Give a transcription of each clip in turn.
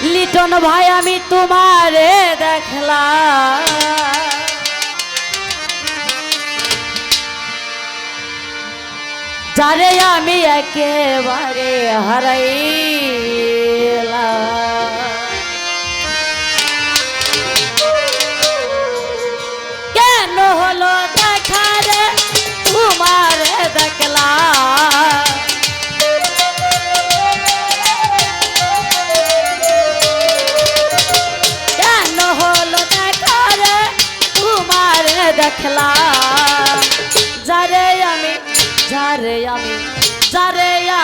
লিটন ভাই আমি তোমারে দেখলাম, যারে আমি একেবারে হারাইলাম। কেন হলো দেখা রে তোমারে দেখলাম, কেন হলো দেখা রে তোমারে দেখলাম, যারে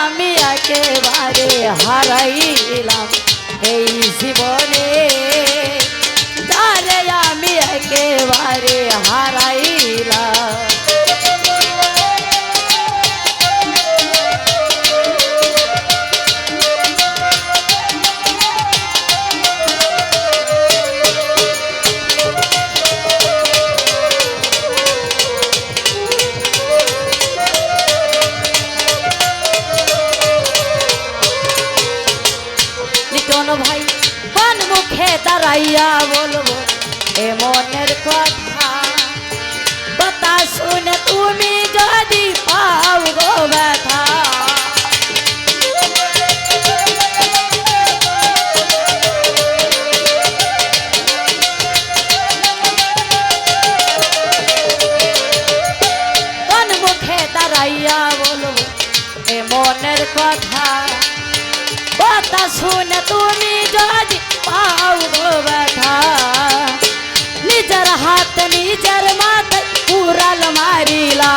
আমি একেবারে হারাইলাম এই জীবনে, যারে আমি একেবারে হারাইলাম। ভাই কোন মুখে দাঁড়াইয়া বলবো এ মনের কথা, কথা শুনে তুমি যদি পাও গো ব্যথা। কোন মুখে দাঁড়াইয়া বলবো এ মনের কথা, কথা শুনে তুমি যদি পাও গো ব্যথা। নিজের হাত নিজের মাথায় উড়াল মারিলা,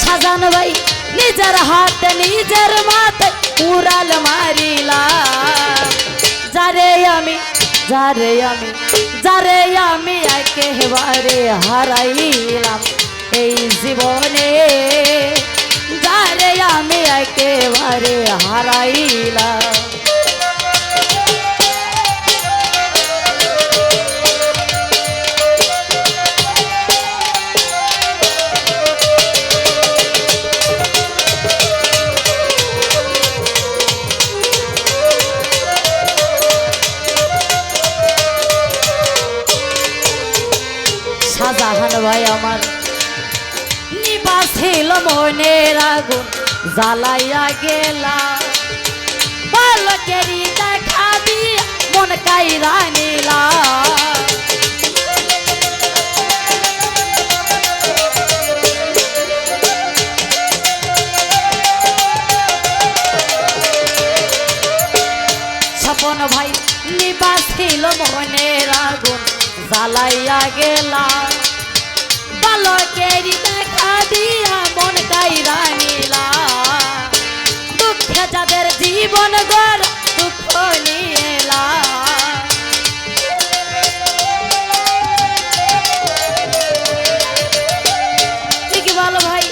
সাজান ভাই নিজের হাত নিজের মাথায় উড়াল মারিলা, যারে আমি একেবারে হারাইলাম এই জীবনে, যারে আমি একেবারে হারাইলাম। শাহজাহান ভাই আমার ছিল মনের আগুন জ্বালাইয়া গেলা, বালকেরই দেখা দিয়া মন কাইরা নিলা। স্বপন ভাই নিবাস ছিল মনের আগুন জ্বালাইয়া গেলা, বালকেরই দেখা দিয়া মন কাইরা নিলা। দুঃখে যাদের জীবন গড় দুঃখ নিয়ে এলা, কি বলো ভাই,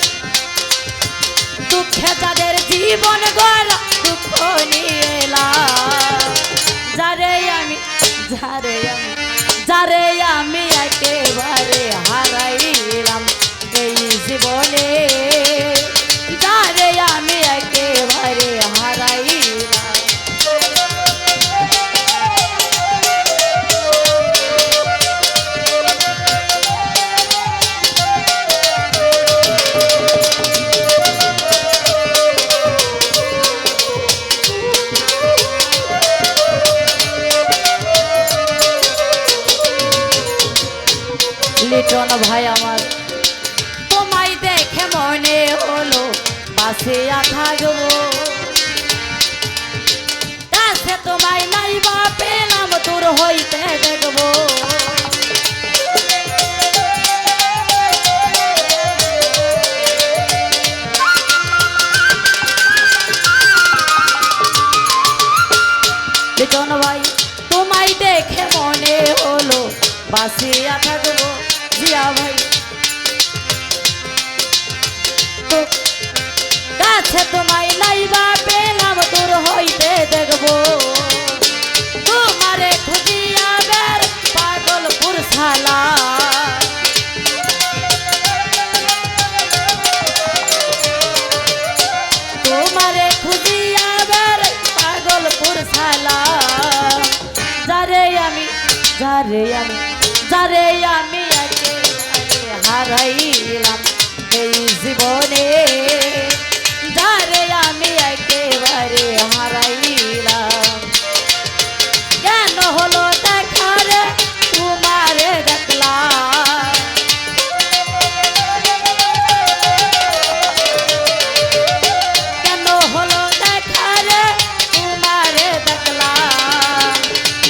দুঃখে যাদের জীবন গড় দুঃখ নিয়ে এলা, যারে আমি একেবারে হারাইলাম এই জীবনে, যারে আমি একেবারে হারাইলাম। লিটন ভাই আমার তোমায় দেখে মনে হলো বাসিয়া থাকবো, কাছে তোমায় নাইবা পেলাম দূর হইতে দেখবো। লিটন ভাই তোমায় দেখে মনে হলো বাসিয়া থাকবো, জিয়া ভাই কাছে তোমায় নাইবা পেলাম দূর হইতে দেখবো, তোমারে খুঁজিয়া বের পাগলপুর শালা। যারে আমি একেবারে হারাইলাম এই জীবনে, যারে আমি একেবারে হারাইলাম। কেন হলো দেখা রে তোমারে দেখলাম, কেন হলো দেখা রে তোমারে দেখলাম,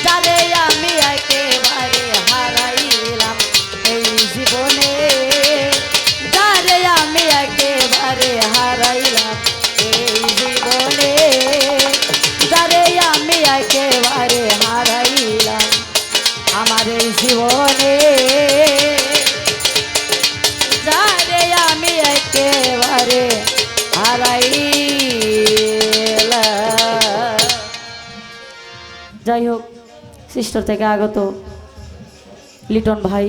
যারে আমি একেবারে হারাইলাম এই জীবনে, যারে আমি একেবারে হারাইলাম এই জীবনে, যারে আমি একেবারে হারাইলাম আমার এই জীবনে, যারে আমি একেবারে হারাইলাম। যাই হোক, সিস্টার থেকে আগত লিটন ভাই